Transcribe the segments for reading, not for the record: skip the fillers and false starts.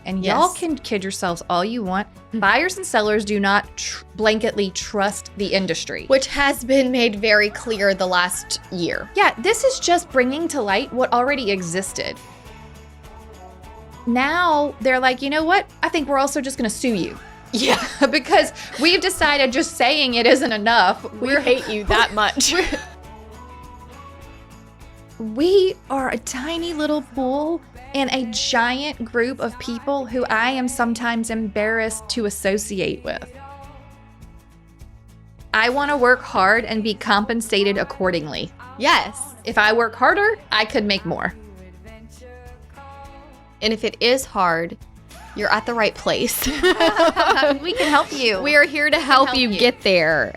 And y'all can kid yourselves all you want. Buyers and sellers do not blanketly trust the industry. Which has been made very clear the last year. Yeah, this is just bringing to light what already existed. Now they're like, you know what? I think we're also just going to sue you. Yeah. Because we've decided just saying it isn't enough. We hate you that much. We are a tiny little pool in a giant group of people who I am sometimes embarrassed to associate with. I want to work hard and be compensated accordingly. Yes. If I work harder, I could make more. And if it is hard, you're at the right place. We can help you. We are here to help you get there.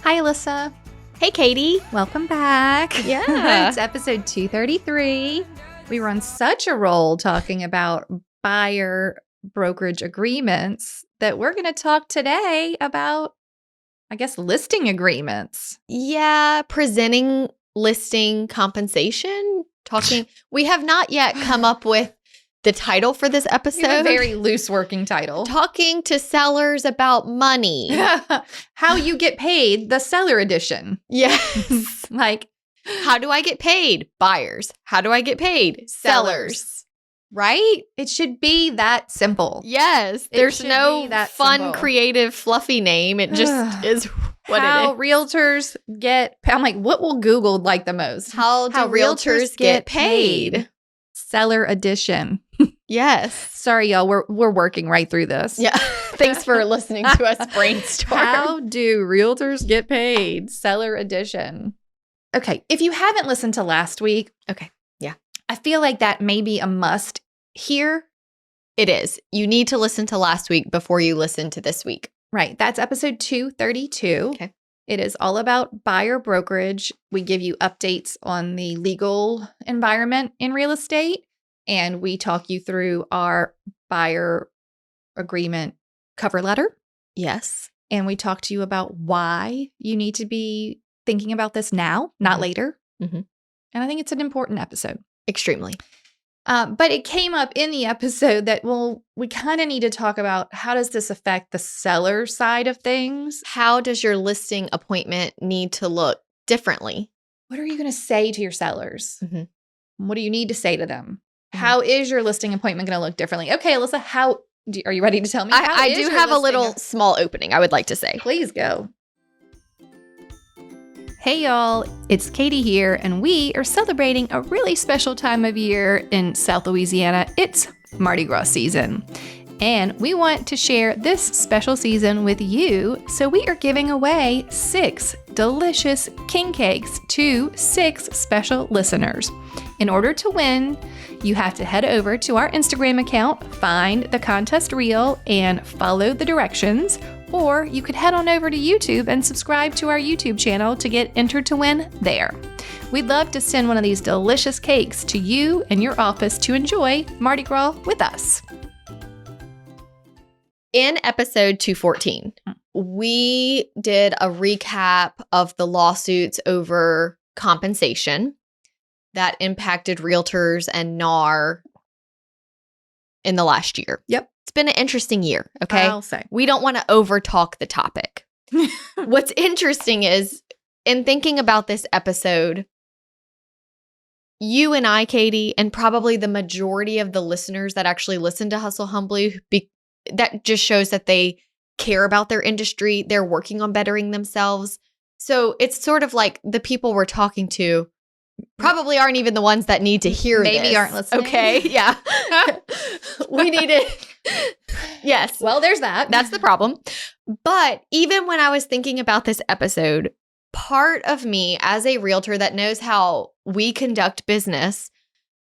Hi, Alyssa. Hey, Katie. Welcome back. Yeah. It's episode 233. We were on such a roll talking about buyer brokerage agreements that we're going to talk today about, I guess, listing agreements. Yeah, presenting listing compensation, talking. We have not yet come up with the title for this episode. We have a very loose working title. Talking to sellers about money. How you get paid, the seller edition. Yes. Like, how do I get paid? Buyers. How do I get paid? Sellers. Right? It should be that simple. Yes. There's no fun, simple. Creative, fluffy name. It just is what how it is. realtors get, I'm like, what will Google like the most? How realtors get paid? Seller edition. Yes. Sorry, y'all. We're working right through this. Yeah. Thanks for listening to us brainstorm. How do realtors get paid? Seller edition. Okay. If you haven't listened to last week. Okay. Yeah. I feel like that may be a must here. It is. You need to listen to last week before you listen to this week. Right. That's episode 232. Okay. It is all about buyer brokerage. We give you updates on the legal environment in real estate, and we talk you through our buyer agreement cover letter. Yes. And we talk to you about why you need to be thinking about this now, not later. Mm-hmm. And I think it's an important episode. Extremely. But it came up in the episode that, we kind of need to talk about how does this affect the seller side of things? How does your listing appointment need to look differently? What are you going to say to your sellers? Mm-hmm. What do you need to say to them? Mm-hmm. How is your listing appointment going to look differently? Okay, Alyssa, are you ready to tell me? I do have a little small opening, I would like to say. Please go. Hey y'all, it's Katie here, and we are celebrating a really special time of year in South Louisiana. It's Mardi Gras season, and we want to share this special season with you, so we are giving away 6 delicious king cakes to 6 special listeners. In order to win, you have to head over to our Instagram account, find the contest reel, and follow the directions. Or you could head on over to YouTube and subscribe to our YouTube channel to get entered to win there. We'd love to send one of these delicious cakes to you and your office to enjoy Mardi Gras with us. In episode 214, we did a recap of the lawsuits over compensation that impacted realtors and NAR in the last year. Yep. It's been an interesting year, okay? I'll say. We don't want to overtalk the topic. What's interesting is, in thinking about this episode, you and I, Katie, and probably the majority of the listeners that actually listen to Hustle Humbly, that just shows that they care about their industry. They're working on bettering themselves. So it's sort of like the people we're talking to probably aren't even the ones that need to hear this. Maybe aren't listening. Okay, yeah. We need it. Yes. Well, there's that. That's the problem. But even when I was thinking about this episode, part of me as a realtor that knows how we conduct business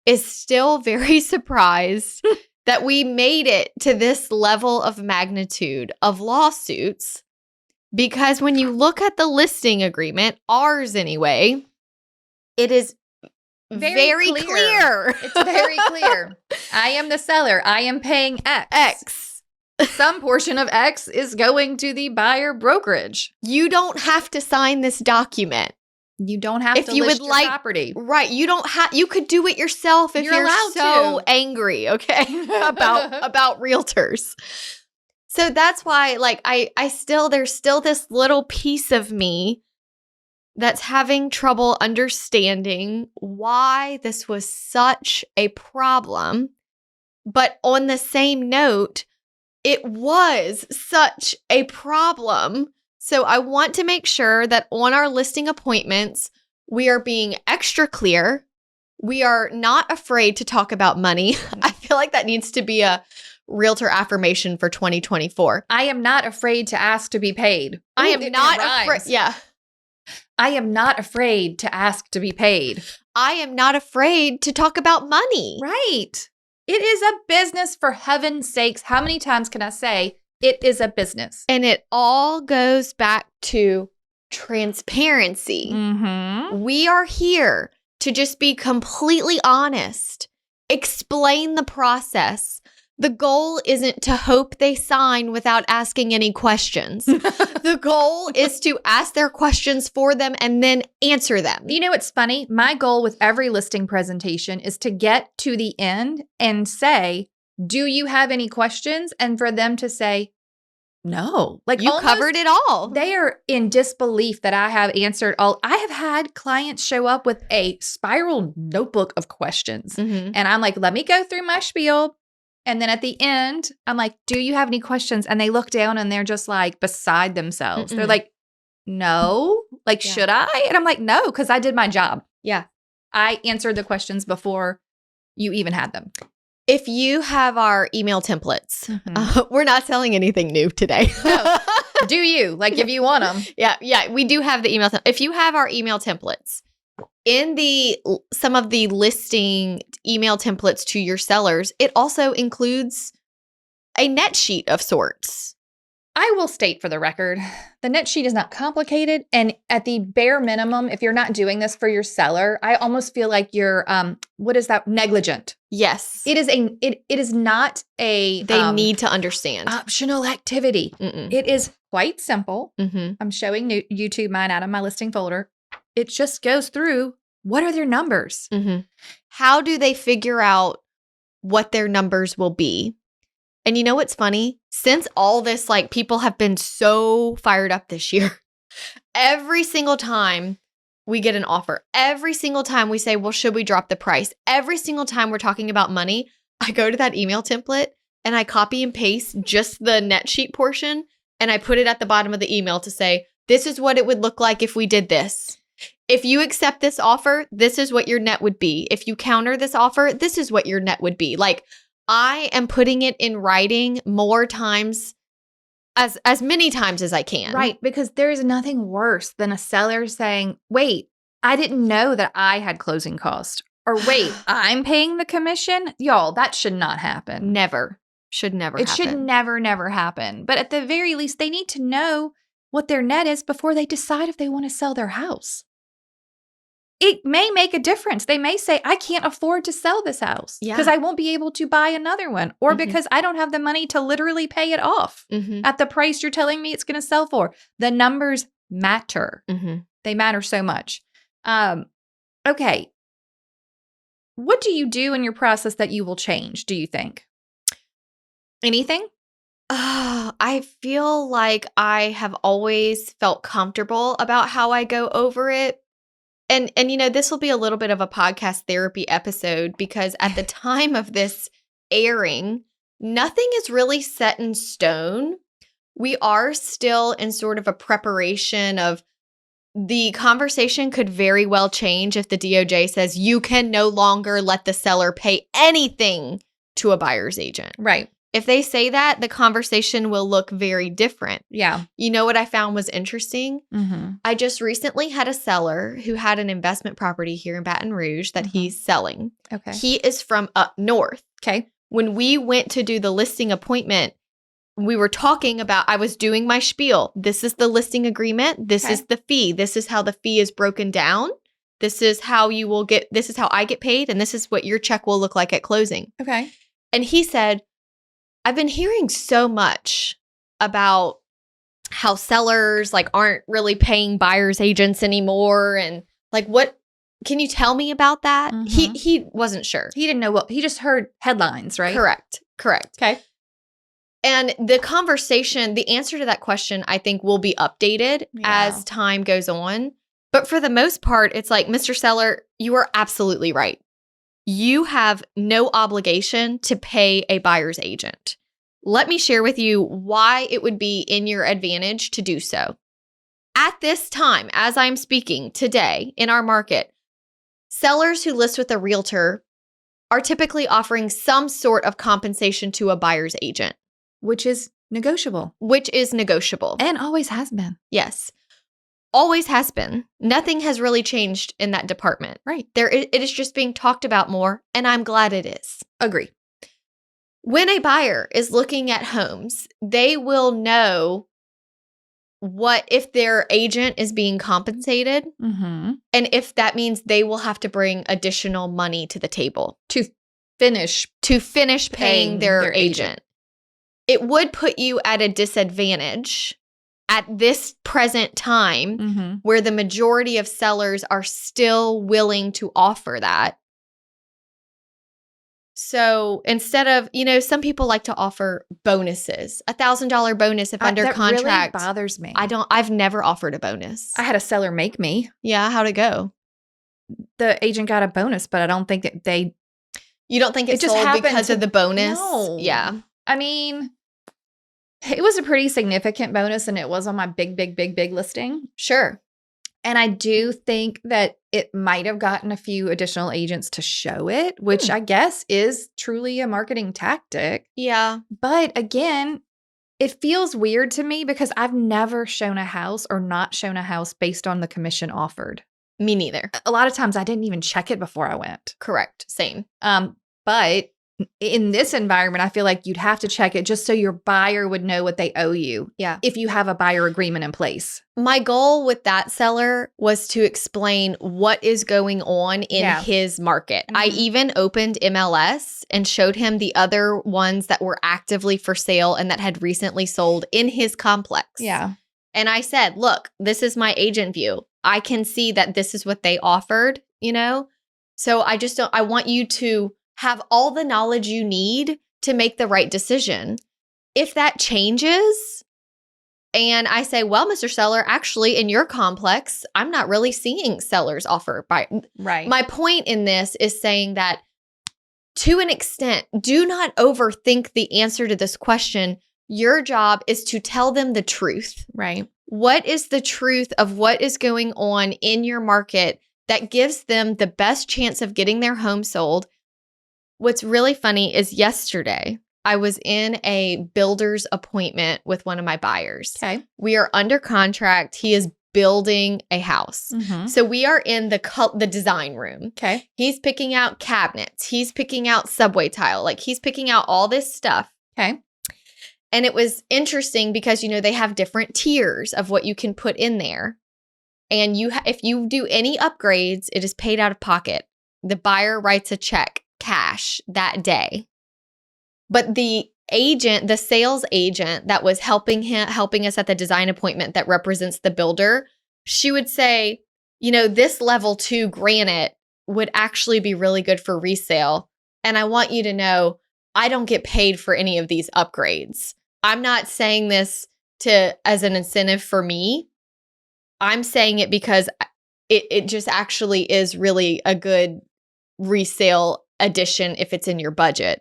is still very surprised that we made it to this level of magnitude of lawsuits. Because when you look at the listing agreement, ours anyway, it is very clear. It's very clear. I am the seller. I am paying X. Some portion of X is going to the buyer brokerage. You don't have to sign this document. You don't have If to you list would your like- property. Right. You don't have, you could do it yourself if You're you're allowed so to. angry, okay, about realtors. So that's why, like, there's still this little piece of me that's having trouble understanding why this was such a problem. But on the same note, it was such a problem. So I want to make sure that on our listing appointments, we are being extra clear. We are not afraid to talk about money. I feel like that needs to be a realtor affirmation for 2024. I am not afraid to ask to be paid. I am not afraid. Yeah. I am not afraid to ask to be paid. I am not afraid to talk about money. Right. It is a business, for heaven's sakes. How many times can I say it is a business? And it all goes back to transparency. Mm-hmm. We are here to just be completely honest, explain the process. The goal isn't to hope they sign without asking any questions. The goal is to ask their questions for them and then answer them. You know, it's funny. My goal with every listing presentation is to get to the end and say, do you have any questions? And for them to say, no. Like, you covered it all. They are in disbelief that I have answered all. I have had clients show up with a spiral notebook of questions. Mm-hmm. And I'm like, let me go through my spiel. And then at the end, I'm like, do you have any questions? And they look down and they're just like beside themselves. They're like, no, like, should I? And I'm like, no, because I did my job. Yeah. I answered the questions before you even had them. If you have our email templates, we're not selling anything new today. No. Do you? Like, if you want them. Yeah, we do have the email. If you have our email templates, in some of the listing email templates to your sellers, it also includes a net sheet of sorts. I will state for the record, the net sheet is not complicated. And at the bare minimum, if you're not doing this for your seller, I almost feel like you're, negligent. Yes. It is not a... They need to understand. Optional activity. Mm-mm. It is quite simple. Mm-hmm. I'm showing YouTube mine out of my listing folder. It just goes through, what are their numbers? Mm-hmm. How do they figure out what their numbers will be? And you know what's funny? Since all this, like, people have been so fired up this year, every single time we get an offer, every single time we say, well, should we drop the price? Every single time we're talking about money, I go to that email template and I copy and paste just the net sheet portion and I put it at the bottom of the email to say, this is what it would look like if we did this. If you accept this offer, this is what your net would be. If you counter this offer, this is what your net would be. Like, I am putting it in writing more times, as many times as I can. Right, because there's nothing worse than a seller saying, wait, I didn't know that I had closing costs. Or wait, I'm paying the commission? Y'all, that should not happen. Never. Should never happen. It should never happen. But at the very least, they need to know what their net is before they decide if they want to sell their house. It may make a difference. They may say, I can't afford to sell this house because I won't be able to buy another one, or because I don't have the money to literally pay it off at the price you're telling me it's going to sell for. The numbers matter. They matter so much. Okay. What do you do in your process that you will change, do you think? Anything? I feel like I have always felt comfortable about how I go over it. And you know, this will be a little bit of a podcast therapy episode because at the time of this airing, nothing is really set in stone. We are still in sort of a preparation of the conversation could very well change if the DOJ says you can no longer let the seller pay anything to a buyer's agent. Right. If they say that, the conversation will look very different. Yeah. You know what I found was interesting? I just recently had a seller who had an investment property here in Baton Rouge that he's selling. Okay. He is from up north. Okay. When we went to do the listing appointment, we were talking about, I was doing my spiel. This is the listing agreement. This is the fee. This is how the fee is broken down. This is how you will get, this is how I get paid. And this is what your check will look like at closing. Okay. And he said, I've been hearing so much about how sellers like aren't really paying buyers agents anymore. And Like, what? Can you tell me about that? Mhm. He wasn't sure. He didn't know what, he just heard headlines, right? Correct. Okay. And the conversation, the answer to that question, I think will be updated as time goes on. But for the most part, it's like, Mr. Seller, you are absolutely right. You have no obligation to pay a buyer's agent. Let me share with you why it would be in your advantage to do so. At this time, as I'm speaking today in our market, sellers who list with a realtor are typically offering some sort of compensation to a buyer's agent. Which is negotiable. And always has been. Yes. Always has been. Nothing has really changed in that department. Right. It is just being talked about more, and I'm glad it is. Agree. When a buyer is looking at homes, they will know what if their agent is being compensated, Mm-hmm. and if that means they will have to bring additional money to the table To finish paying their agent. It would put you at a disadvantage at this present time where the majority of sellers are still willing to offer that. So instead of, some people like to offer bonuses, $1,000 bonus if under contract. That really bothers me. I've never offered a bonus. I had a seller make me. Yeah, how'd it go? The agent got a bonus, but I don't think that You don't think it just sold happened because of the bonus? No. Yeah. I mean, it was a pretty significant bonus, and it was on my big listing. Sure. And I do think that it might have gotten a few additional agents to show it, which I guess is truly a marketing tactic. Yeah. But again, it feels weird to me because I've never shown a house or not shown a house based on the commission offered. Me neither. A lot of times I didn't even check it before I went. Correct. Same. But in this environment, I feel like you'd have to check it just so your buyer would know what they owe you. Yeah. If you have a buyer agreement in place. My goal with that seller was to explain what is going on in his market. I even opened MLS and showed him the other ones that were actively for sale and that had recently sold in his complex. Yeah. And I said, look, this is my agent view. I can see that this is what they offered, So I want you to have all the knowledge you need to make the right decision. If that changes and I say, well, Mr. Seller, actually in your complex, I'm not really seeing sellers offer buy. Right. My point in this is saying that to an extent, do not overthink the answer to this question. Your job is to tell them the truth. Right. What is the truth of what is going on in your market that gives them the best chance of getting their home sold? What's really funny is yesterday, I was in a builder's appointment with one of my buyers. Okay. We are under contract. He is building a house. So we are in the design room. Okay. He's picking out cabinets. He's picking out subway tile. Like he's picking out all this stuff. Okay. And it was interesting because, they have different tiers of what you can put in there. And if you do any upgrades, it is paid out of pocket. The buyer writes a check. Cash that day. But the sales agent that was helping us at the design appointment that represents the builder, she would say, this level 2 granite would actually be really good for resale. And I want you to know, I don't get paid for any of these upgrades. I'm not saying this as an incentive for me. I'm saying it because it just actually is really a good resale addition if it's in your budget.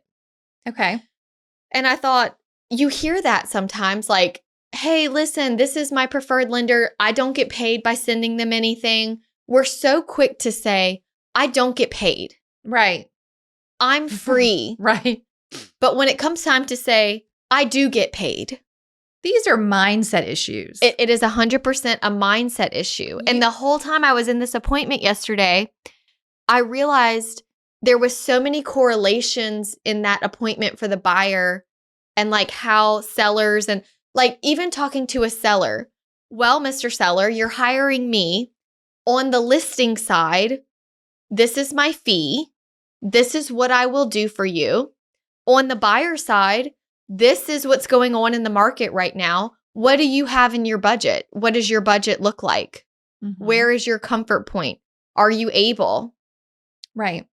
Okay. And I thought, you hear that sometimes like, hey, listen, this is my preferred lender. I don't get paid by sending them anything. We're so quick to say, I don't get paid. Right. I'm free. Right. But when it comes time to say, I do get paid. These are mindset issues. It is 100% a mindset issue. And the whole time I was in this appointment yesterday, I realized there was so many correlations in that appointment for the buyer and like how sellers and like even talking to a seller. Well, Mr. Seller, you're hiring me on the listing side. This is my fee. This is what I will do for you. On the buyer side, this is what's going on in the market right now. What do you have in your budget? What does your budget look like? Where is your comfort point? Are you able? Right.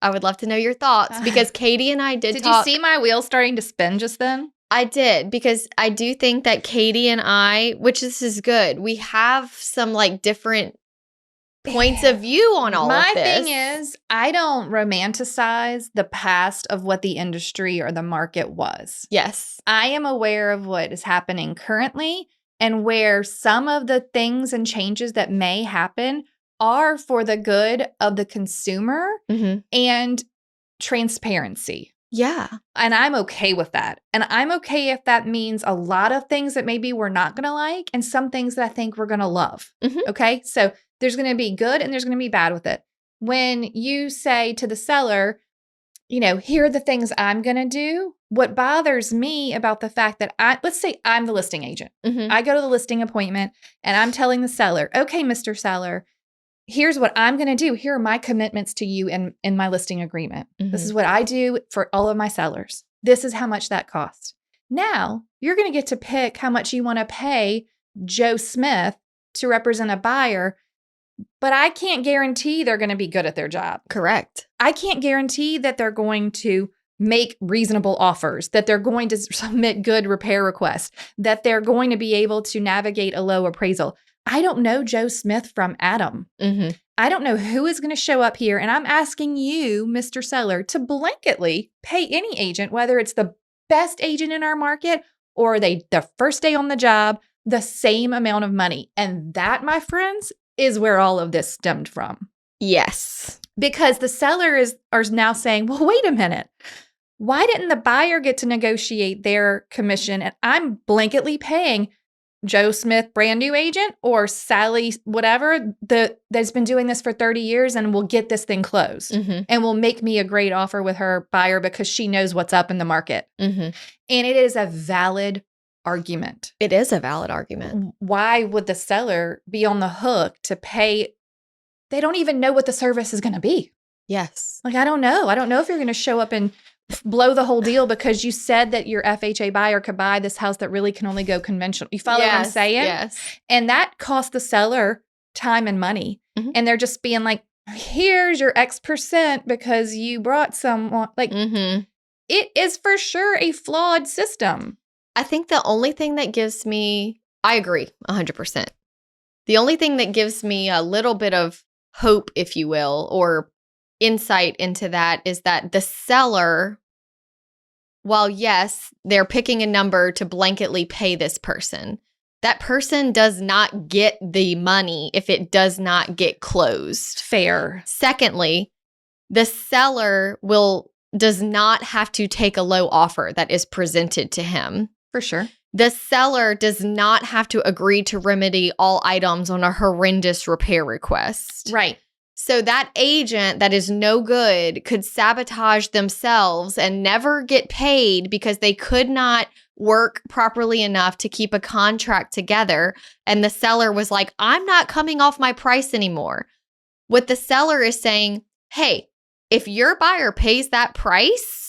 I would love to know your thoughts because Katie and I did talk. You see my wheels starting to spin just then? I did, because I do think that Katie and I, which this is good, we have some like different points of view on all of this. My thing is, I don't romanticize the past of what the industry or the market was. Yes. I am aware of what is happening currently and where some of the things and changes that may happen are for the good of the consumer and transparency. Yeah. And I'm okay with that. And I'm okay if that means a lot of things that maybe we're not going to like and some things that I think we're going to love. Okay. So there's going to be good and there's going to be bad with it. When you say to the seller, here are the things I'm going to do. What bothers me about the fact that let's say I'm the listing agent. I go to the listing appointment and I'm telling the seller, okay, Mr. Seller, here's what I'm going to do. Here are my commitments to you in my listing agreement. This is what I do for all of my sellers. This is how much that costs. Now, you're going to get to pick how much you want to pay Joe Smith to represent a buyer, but I can't guarantee they're going to be good at their job. Correct. I can't guarantee that they're going to make reasonable offers, that they're going to submit good repair requests, that they're going to be able to navigate a low appraisal. I don't know Joe Smith from Adam. I don't know who is going to show up here. And I'm asking you, Mr. Seller, to blanketly pay any agent, whether it's the best agent in our market or the first day on the job, the same amount of money. And that, my friends, is where all of this stemmed from. Yes. Because the sellers are now saying, well, wait a minute. Why didn't the buyer get to negotiate their commission? And I'm blanketly paying Joe Smith, brand new agent, or Sally, whatever, that's been doing this for 30 years and will get this thing closed and will make me a great offer with her buyer because she knows what's up in the market. And it is a valid argument. It is a valid argument. Why would the seller be on the hook to pay? They don't even know what the service is going to be. Yes. Like, I don't know. I don't know if you're going to show up and blow the whole deal because you said that your FHA buyer could buy this house that really can only go conventional. You follow what I'm saying? Yes. And that costs the seller time and money. And they're just being like, here's your X% because you brought someone. Like, it is for sure a flawed system. I think the only thing that gives me, I agree 100%. The only thing that gives me a little bit of hope, if you will, or insight into that is that the seller, while yes, they're picking a number to blanketly pay this person, that person does not get the money if it does not get closed. Fair. Secondly, the seller does not have to take a low offer that is presented to him. For sure. The seller does not have to agree to remedy all items on a horrendous repair request. Right. So that agent that is no good could sabotage themselves and never get paid because they could not work properly enough to keep a contract together. And the seller was like, I'm not coming off my price anymore. What the seller is saying, hey, if your buyer pays that price,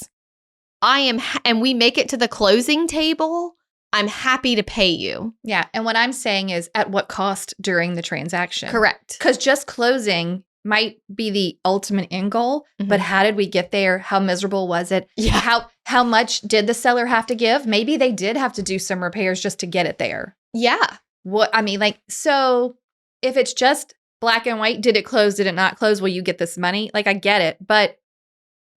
and we make it to the closing table, I'm happy to pay you. Yeah. And what I'm saying is at what cost during the transaction. Correct. Because just closing might be the ultimate end goal, but how did we get there? How miserable was it? Yeah. How much did the seller have to give? Maybe they did have to do some repairs just to get it there. Yeah. So if it's just black and white, did it close? Did it not close? Will you get this money? Like, I get it, but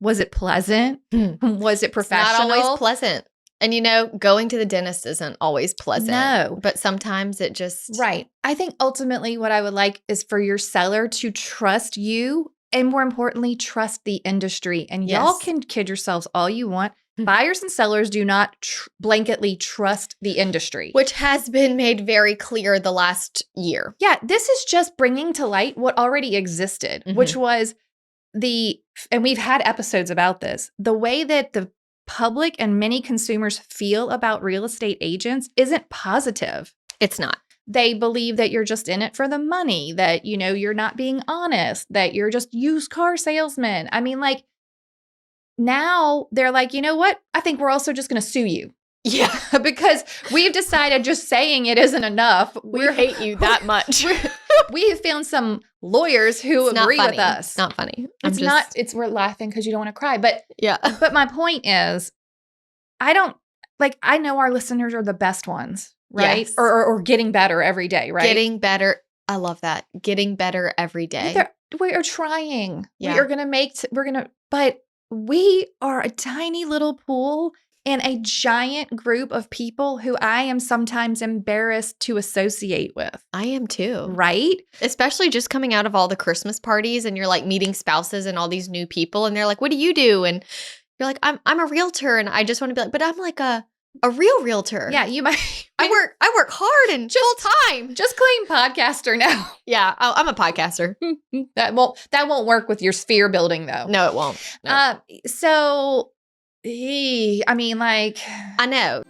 was it pleasant? Was it professional? It's not always pleasant. And going to the dentist isn't always pleasant. No. But sometimes it just... Right. I think ultimately what I would like is for your seller to trust you and, more importantly, trust the industry. And y'all can kid yourselves all you want. Buyers and sellers do not blanketly trust the industry. Which has been made very clear the last year. Yeah. This is just bringing to light what already existed, which was and we've had episodes about this, the way that the public and many consumers feel about real estate agents isn't positive. It's not. They believe that you're just in it for the money, that, you're not being honest, that you're just used car salesmen. I mean, like, now they're like, you know what? I think we're also just going to sue you. Yeah. Because we've decided just saying it isn't enough. We hate you that much. We have found some lawyers who It's not agree with funny. us. It's not funny. We're laughing because you don't want to cry. But Yeah. but my point is, I know our listeners are the best ones, right? Yes. Or getting better every day, right? Getting better. I love that. Getting better every day. We are trying. Yeah. We are going to but we are a tiny little pool in a giant group of people who I am sometimes embarrassed to associate with. I am too. Right? Especially just coming out of all the Christmas parties and you're like meeting spouses and all these new people and they're like, what do you do? And you're like, I'm a realtor and I just want to be like, but I'm like a real realtor. Yeah, you might. I work hard and full time. Just claim podcaster now. Yeah, I'm a podcaster. That won't work with your sphere building though. No, it won't. No. I know.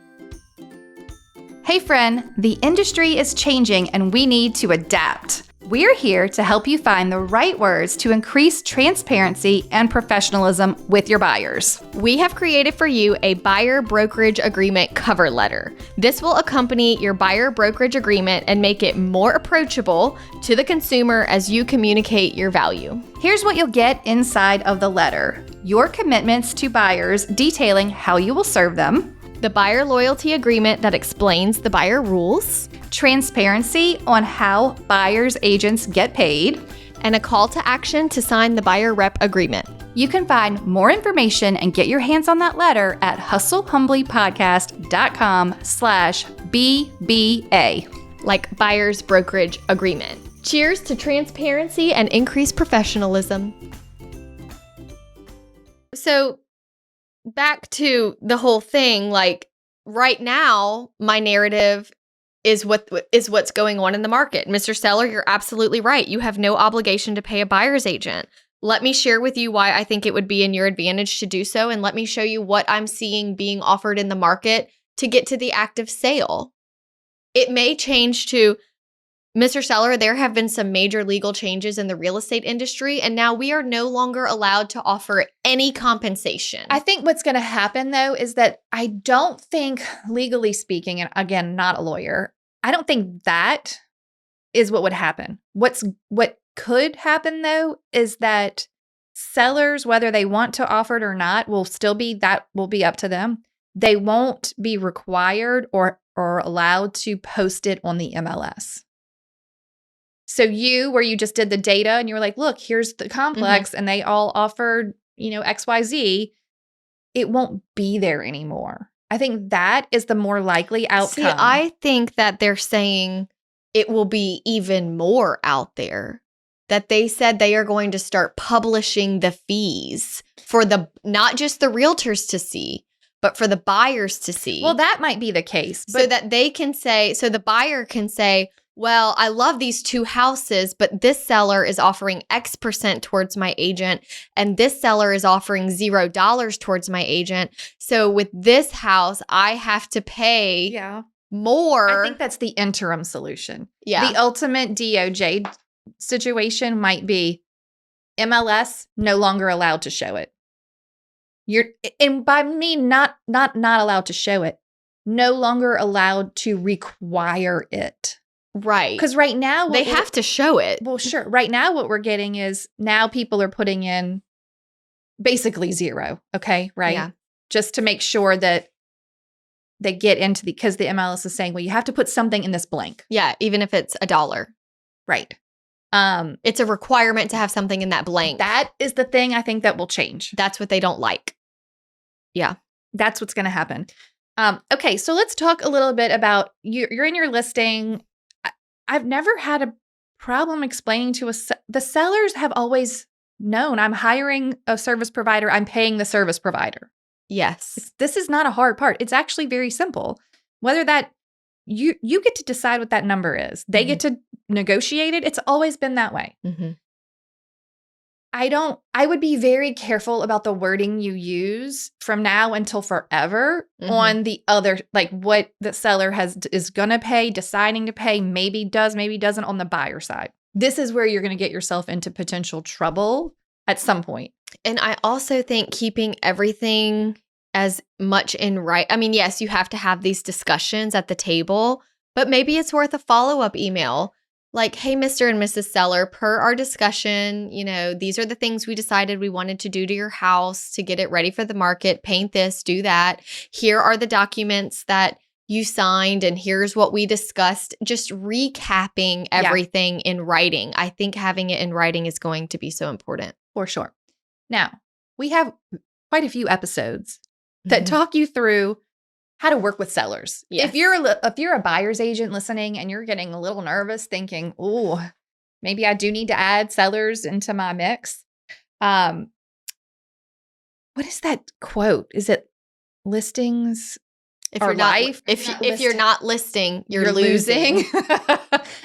Hey friend, the industry is changing and we need to adapt. We're here to help you find the right words to increase transparency and professionalism with your buyers. We have created for you a buyer brokerage agreement cover letter. This will accompany your buyer brokerage agreement and make it more approachable to the consumer as you communicate your value. Here's what you'll get inside of the letter: your commitments to buyers detailing how you will serve them, the buyer loyalty agreement that explains the buyer rules, transparency on how buyers' agents get paid, and a call to action to sign the buyer rep agreement. You can find more information and get your hands on that letter at hustlehumblypodcast.com/BBA. Like buyer's brokerage agreement. Cheers to transparency and increased professionalism. So back to the whole thing, like right now, my narrative is what's going on in the market. Mr. Seller, you're absolutely right. You have no obligation to pay a buyer's agent. Let me share with you why I think it would be in your advantage to do so, and let me show you what I'm seeing being offered in the market to get to the active sale. It may change to, Mr. Seller, there have been some major legal changes in the real estate industry, and now we are no longer allowed to offer any compensation. I think what's going to happen, though, is that I don't think, legally speaking, and again, not a lawyer, I don't think that is what would happen. What could happen, though, is that sellers, whether they want to offer it or not, will be up to them. They won't be required or allowed to post it on the MLS. So where you just did the data and you were like, look, here's the complex, and they all offered, XYZ, it won't be there anymore. I think that is the more likely outcome. See, I think that they're saying it will be even more out there. That they said they are going to start publishing the fees for not just the realtors to see, but for the buyers to see. Well, that might be the case. So that they can say, so the buyer can say, well, I love these two houses, but this seller is offering X% towards my agent, and this seller is offering $0 towards my agent. So with this house, I have to pay more. I think that's the interim solution. Yeah. The ultimate DOJ situation might be MLS no longer allowed to show it. And by me not allowed to show it, no longer allowed to require it. Right. Because right now they have to show it. Well, sure. Right now what we're getting is now people are putting in basically zero. Okay. Right. Yeah. Just to make sure that they get into because the MLS is saying, well, you have to put something in this blank. Yeah. Even if it's $1. Right. It's a requirement to have something in that blank. That is the thing I think that will change. That's what they don't like. Yeah. That's what's going to happen. Okay. So let's talk a little bit about you're in your listing. I've never had a problem explaining to the sellers have always known I'm hiring a service provider. I'm paying the service provider. Yes. This is not a hard part. It's actually very simple. Whether that you get to decide what that number is. They get to negotiate it. It's always been that way. Mm-hmm. I would be very careful about the wording you use from now until forever on the other, like what the seller is going to pay, deciding to pay, maybe does, maybe doesn't on the buyer side. This is where you're going to get yourself into potential trouble at some point. And I also think keeping everything as much in right. I mean, yes, you have to have these discussions at the table, but maybe it's worth a follow-up email. like, hey, Mr. and Mrs. Seller, per our discussion, these are the things we decided we wanted to do to your house to get it ready for the market. Paint this, do that. Here are the documents that you signed, and here's what we discussed. Just recapping everything in writing. I think having it in writing is going to be so important. For sure. Now, we have quite a few episodes that talk you through how to work with sellers. Yes. If you're a buyer's agent listening and you're getting a little nervous thinking, oh, maybe I do need to add sellers into my mix. What is that quote? Is it listings if or you're not, life? If you're not listing, you're losing.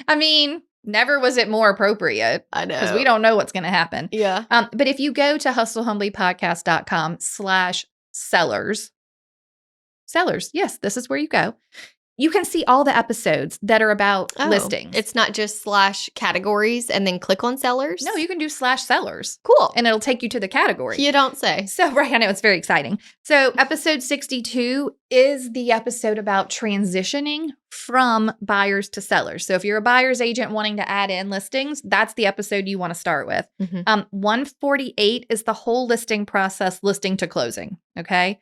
I mean, never was it more appropriate. I know. Because we don't know what's going to happen. Yeah. But if you go to hustlehumblypodcast.com/sellers, yes, this is where you go. You can see all the episodes that are about listings. It's not just /categories and then click on sellers? No, you can do /sellers. Cool. And it'll take you to the category. You don't say. So, right, I know, it's very exciting. So, episode 62 is the episode about transitioning from buyers to sellers. So, if you're a buyer's agent wanting to add in listings, that's the episode you want to start with. 148 is the whole listing process, listing to closing, okay?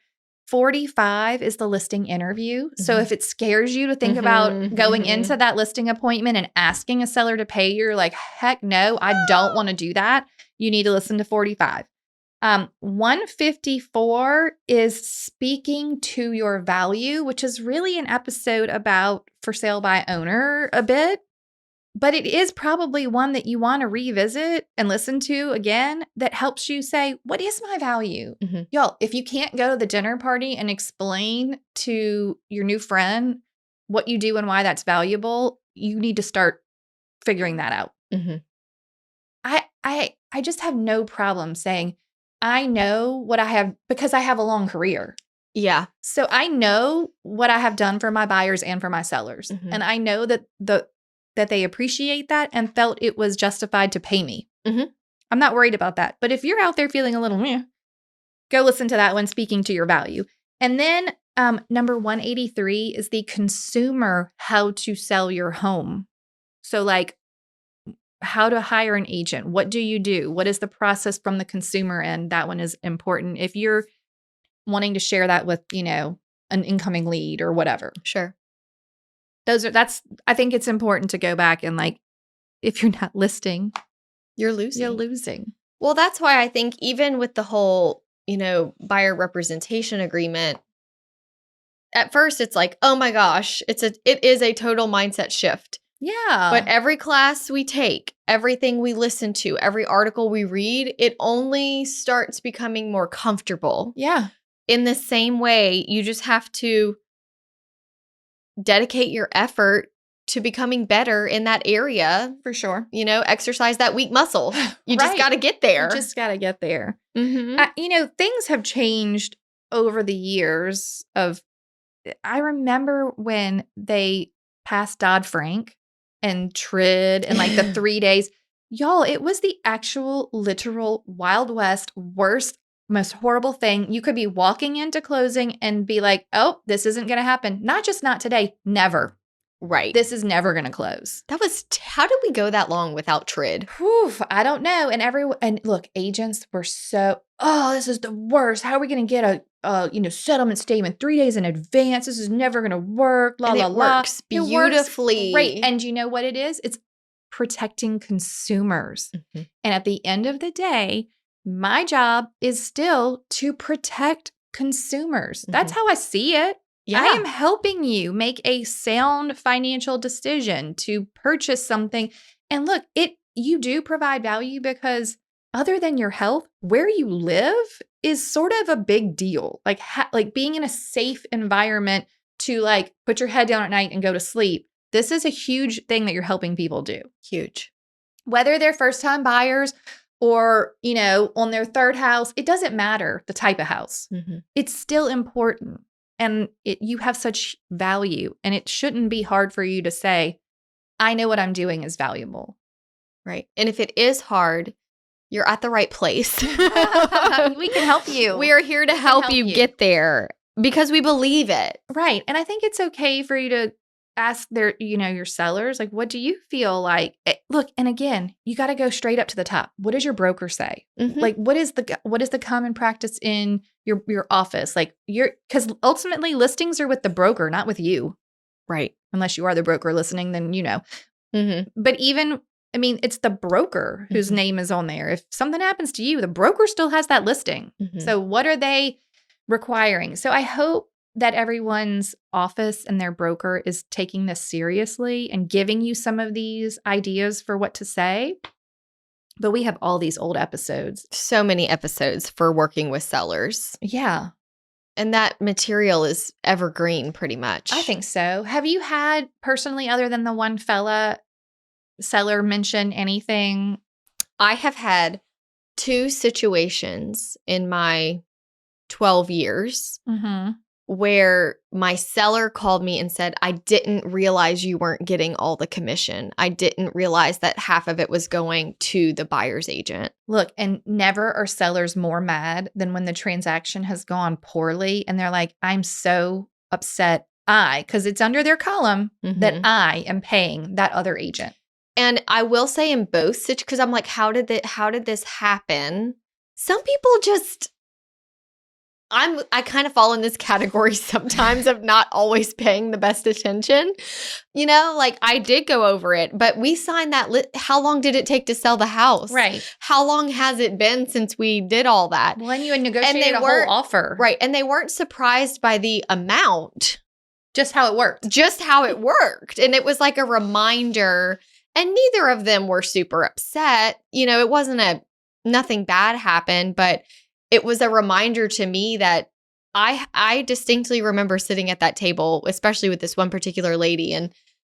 45 is the listing interview. So if it scares you to think about going into that listing appointment and asking a seller to pay, you're like, heck no, I don't want to do that. You need to listen to 45. 154 is speaking to your value, which is really an episode about for sale by owner a bit. But it is probably one that you want to revisit and listen to again that helps you say, what is my value? Y'all, if you can't go to the dinner party and explain to your new friend what you do and why that's valuable, you need to start figuring that out. I just have no problem saying, I know what I have because I have a long career. Yeah. So I know what I have done for my buyers and for my sellers. And I know that that they appreciate that and felt it was justified to pay me. I'm not worried about that. But if you're out there feeling a little meh, go listen to that one, speaking to your value. And then number 183 is the consumer how to sell your home. So like how to hire an agent. What do you do? What is the process from the consumer end? That one is important. If you're wanting to share that with, an incoming lead or whatever. Sure. I think it's important to go back and like, if you're not listing, you're losing. You're losing. Well, that's why I think even with the whole, buyer representation agreement, at first it's like, oh my gosh, it is a total mindset shift. Yeah. But every class we take, everything we listen to, every article we read, it only starts becoming more comfortable. Yeah. In the same way, you just have to dedicate your effort to becoming better in that area. For sure. Exercise that weak muscle. You just got to get there. You just got to get there. Things have changed over the years I remember when they passed Dodd-Frank and TRID and like the 3 days. Y'all, it was the actual literal Wild West worst, most horrible thing. You could be walking into closing and be like, oh, this isn't going to happen. Not just not today, never. Right. This is never going to close. That was, how did we go that long without TRID? Whew, I don't know. And look, agents were so, this is the worst. How are we going to get a settlement statement 3 days in advance? This is never going to work. It works beautifully. Right. And you know what it is? It's protecting consumers. And at the end of the day, my job is still to protect consumers. That's how I see it. Yeah. I am helping you make a sound financial decision to purchase something. And look, you do provide value because other than your health, where you live is sort of a big deal. Like being in a safe environment to like put your head down at night and go to sleep. This is a huge thing that you're helping people do. Huge. Whether they're first-time buyers or, on their third house, it doesn't matter the type of house. It's still important. And you have such value. And it shouldn't be hard for you to say, I know what I'm doing is valuable. Right. And if it is hard, you're at the right place. We can help you. We are here to help you get there because we believe it. Right. And I think it's okay for you to ask your sellers, like, what do you feel like? Look, and again, you got to go straight up to the top. What does your broker say? Mhm. Like, what is the common practice in your office? Like, because ultimately listings are with the broker, not with you. Right. Unless you are the broker listening, then Mhm. But even, I mean, it's the broker whose Mhm. name is on there. If something happens to you, the broker still has that listing. Mhm. So what are they requiring? So I hope that everyone's office and their broker is taking this seriously and giving you some of these ideas for what to say. But we have all these old episodes. So many episodes for working with sellers. Yeah. And that material is evergreen pretty much. I think so. Have you had personally, other than the one seller mention anything? I have had 2 situations in my 12 years where my seller called me and said, I didn't realize you weren't getting all the commission. I didn't realize that half of it was going to the buyer's agent. Look, and never are sellers more mad than when the transaction has gone poorly and they're like, I'm so upset. Because it's under their column that I am paying that other agent. And I will say in both situations, because I'm like, how did this happen? Some people just, I kind of fall in this category sometimes of not always paying the best attention. Like I did go over it, but we signed that. How long did it take to sell the house? Right. How long has it been since we did all that? Well, and you had negotiated a whole offer. Right. And they weren't surprised by the amount. Just how it worked. And it was like a reminder. And neither of them were super upset. It wasn't nothing bad happened, but it was a reminder to me that I distinctly remember sitting at that table, especially with this one particular lady, and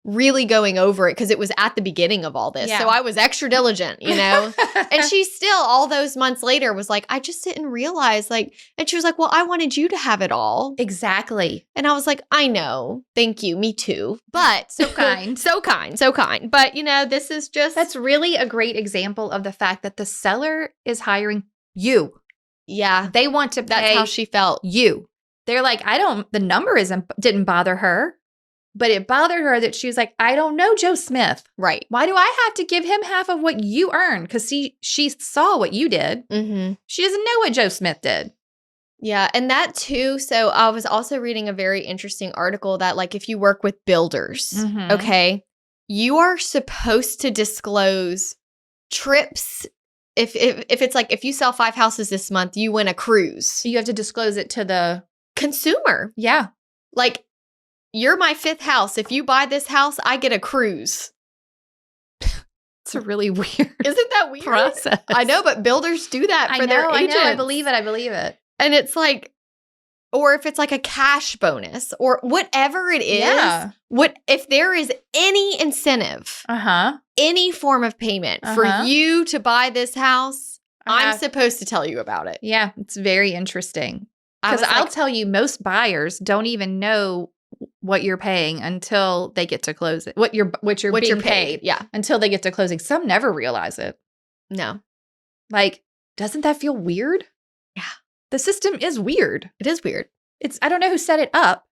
really going over it because it was at the beginning of all this. Yeah. So I was extra diligent, And she still, all those months later, was like, I just didn't realize, and she was like, well, I wanted you to have it all. Exactly. And I was like, I know. Thank you. Me too. But so kind. so kind. But, this is just. That's really a great example of the fact that the seller is hiring you. Yeah. They want to pay. That's how she felt. You. They're like, the number didn't bother her, but it bothered her that she was like, I don't know Joe Smith. Right. Why do I have to give him half of what you earned? Because she saw what you did. Mm-hmm. She doesn't know what Joe Smith did. Yeah. And that too. So I was also reading a very interesting article that if you work with builders, okay, you are supposed to disclose trips. If it's if you sell 5 houses this month, you win a cruise. You have to disclose it to the consumer. Yeah. You're my 5th house. If you buy this house, I get a cruise. It's a really weird Isn't that weird? process. I know, but builders do that for their agents. I believe it. And it's or if it's a cash bonus or whatever it is, if there is any incentive, any form of payment for you to buy this house, I'm supposed to tell you about it. Yeah, it's very interesting. Because I'll tell you, most buyers don't even know what you're paying until they get to close it. What you're being paid. Yeah. Until they get to closing. Some never realize it. No. Doesn't that feel weird? Yeah. The system is weird. It is weird. I don't know who set it up,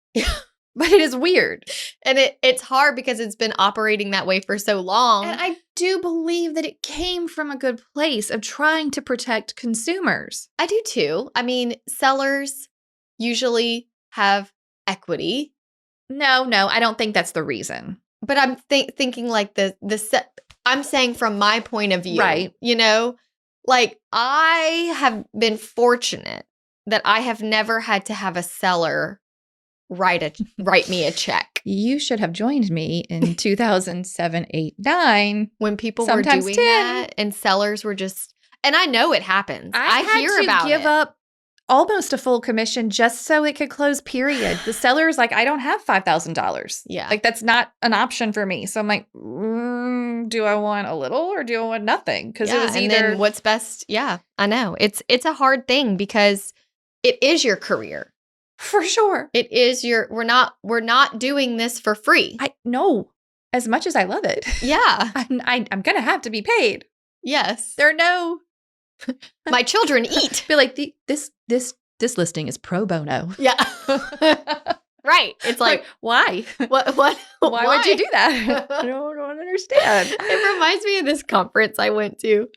but it is weird. And it's hard because it's been operating that way for so long. And I do believe that it came from a good place of trying to protect consumers. I do too. I mean, sellers usually have equity. No, I don't think that's the reason. But I'm thinking I'm saying from my point of view, right? I have been fortunate that I have never had to have a seller write me a check. You should have joined me in 2007, 8, 9 when people were doing 10. that, and sellers were just. And I know it happens. I hear about it. Give up almost a full commission just so it could close, period. The seller's like, I don't have $5,000. Yeah. That's not an option for me. So I'm like, do I want a little or do I want nothing? Because it was either. And then what's best. Yeah, I know. It's a hard thing because it is your career. For sure. It is we're not doing this for free. I know. As much as I love it. Yeah. I'm going to have to be paid. Yes. There are no. My children eat. Be like, this listing is pro bono. Yeah. Right. It's like, why? what? Why would you do that? I don't understand. It reminds me of this conference I went to,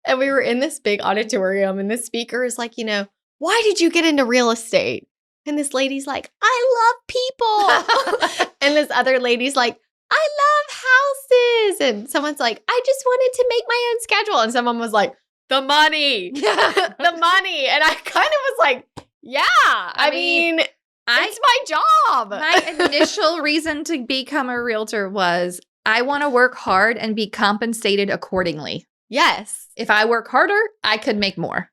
and we were in this big auditorium, and the speaker is like, why did you get into real estate? And this lady's like, I love people. And this other lady's like, I love houses. And someone's like, I just wanted to make my own schedule. And someone was like, the money, the money. And I kind of was like, yeah, I mean, it's my job. My initial reason to become a realtor was I want to work hard and be compensated accordingly. Yes. If I work harder, I could make more.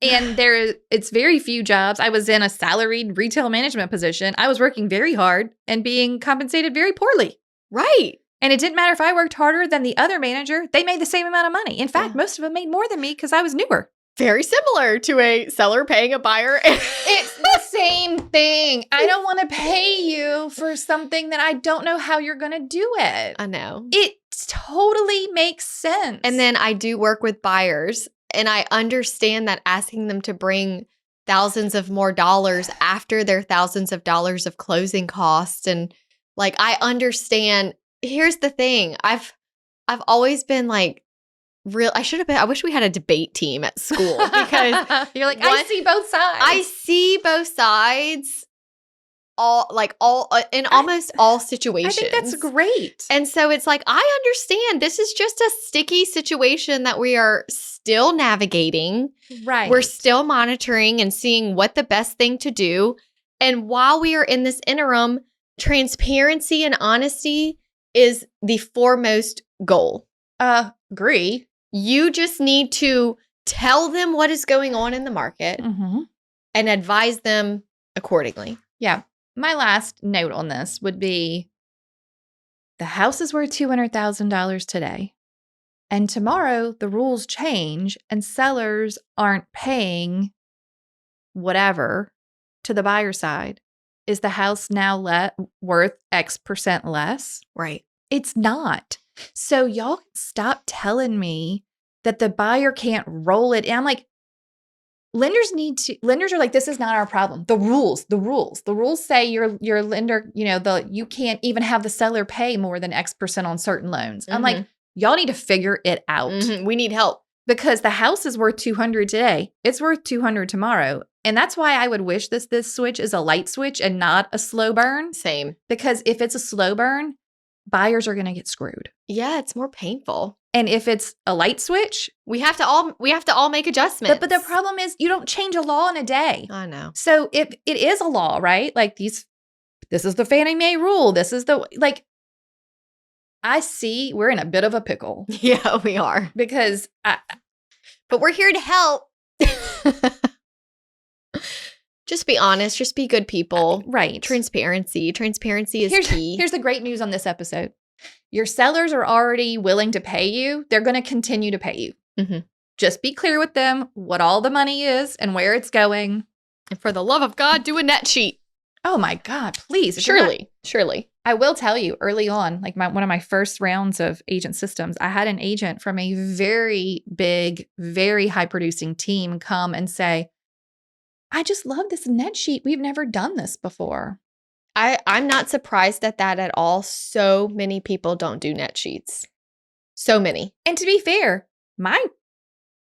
And it's very few jobs. I was in a salaried retail management position. I was working very hard and being compensated very poorly. Right. And it didn't matter if I worked harder than the other manager. They made the same amount of money. In fact, most of them made more than me because I was newer. Very similar to a seller paying a buyer. It's the same thing. I don't want to pay you for something that I don't know how you're going to do it. I know. It totally makes sense. And then I do work with buyers, and I understand that asking them to bring thousands of more dollars after their thousands of dollars of closing costs. And like, I understand. Here's the thing. I've always been like, I wish we had a debate team at school, because you're like, I see both sides. I see both sides in almost all situations. I think that's great. And so it's like, I understand this is just a sticky situation that we are still navigating. Right. We're still monitoring and seeing what the best thing to do. And while we are in this interim, transparency and honesty is the foremost goal. Agree. You just need to tell them what is going on in the market and advise them accordingly. Yeah. My last note on this would be the house is worth $200,000 today. And tomorrow the rules change and sellers aren't paying whatever to the buyer side. Is the house now worth X percent less? Right. It's not. So y'all can stop telling me that the buyer can't roll it. And I'm like, lenders are like, this is not our problem. The rules say your lender, you can't even have the seller pay more than X percent on certain loans. I'm like, y'all need to figure it out. We need help. Because the house is worth $200 today. It's worth $200 tomorrow. And that's why I would wish this switch is a light switch and not a slow burn. Same. Because if it's a slow burn, buyers are going to get screwed. Yeah, it's more painful. And if it's a light switch, we have to all make adjustments. But the problem is you don't change a law in a day. I know. So if it is a law, right? Like this is the Fannie Mae rule. This is I see we're in a bit of a pickle. Yeah, we are. Because but we're here to help. Just be honest. Just be good people. Right. Transparency. Transparency is key. Here's the great news on this episode. Your sellers are already willing to pay you. They're going to continue to pay you. Just be clear with them what all the money is and where it's going. And for the love of God, do a net sheet. Oh my God, please. Surely. I will tell you early on, like one of my first rounds of agent systems, I had an agent from a very big, very high producing team come and say, I just love this net sheet. We've never done this before. I'm not surprised at that at all. So many people don't do net sheets. So many. And to be fair, my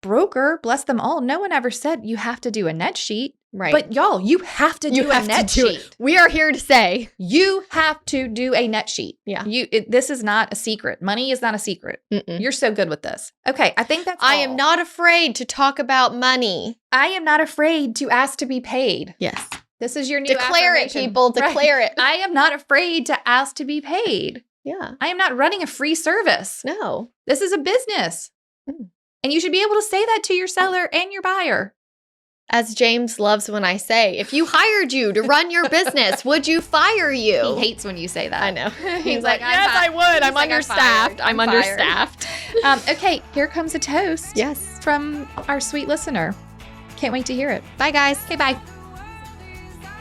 broker, bless them all, no one ever said you have to do a net sheet. Right. But y'all, you have to do a net sheet. We are here to say you have to do a net sheet. Yeah. This is not a secret. Money is not a secret. You're so good with this. Okay. I think that's all. I am not afraid to talk about money. I am not afraid to ask to be paid. Yes. This is your new Declare it, people. Declare it. I am not afraid to ask to be paid. Yeah. I am not running a free service. No. This is a business. And you should be able to say that to your seller and your buyer. As James loves when I say, if you hired you to run your business, would you fire you? He hates when you say that. I know. He's like, yes, I would. I'm understaffed. I'm understaffed. Okay, here comes a toast. Yes. From our sweet listener. Can't wait to hear it. Bye, guys. Okay, bye.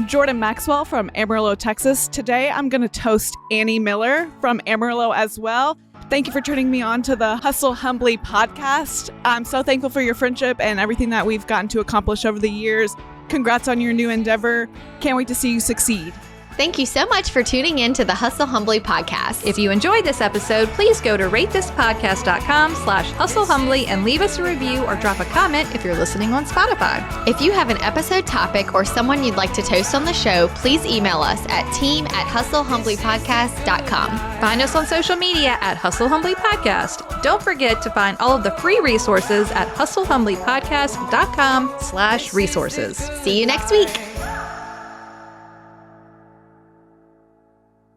Jordan Maxwell from Amarillo, Texas. Today, I'm going to toast Annie Miller from Amarillo as well. Thank you for turning me on to the Hustle Humbly podcast. I'm so thankful for your friendship and everything that we've gotten to accomplish over the years. Congrats on your new endeavor. Can't wait to see you succeed. Thank you so much for tuning in to the Hustle Humbly podcast. If you enjoyed this episode, please go to ratethispodcast.com/hustlehumbly and leave us a review or drop a comment if you're listening on Spotify. If you have an episode topic or someone you'd like to toast on the show, please email us at team@hustlehumblypodcast.com. Find us on social media at Hustle Humbly Podcast. Don't forget to find all of the free resources at hustlehumblypodcast.com/resources. See you next week.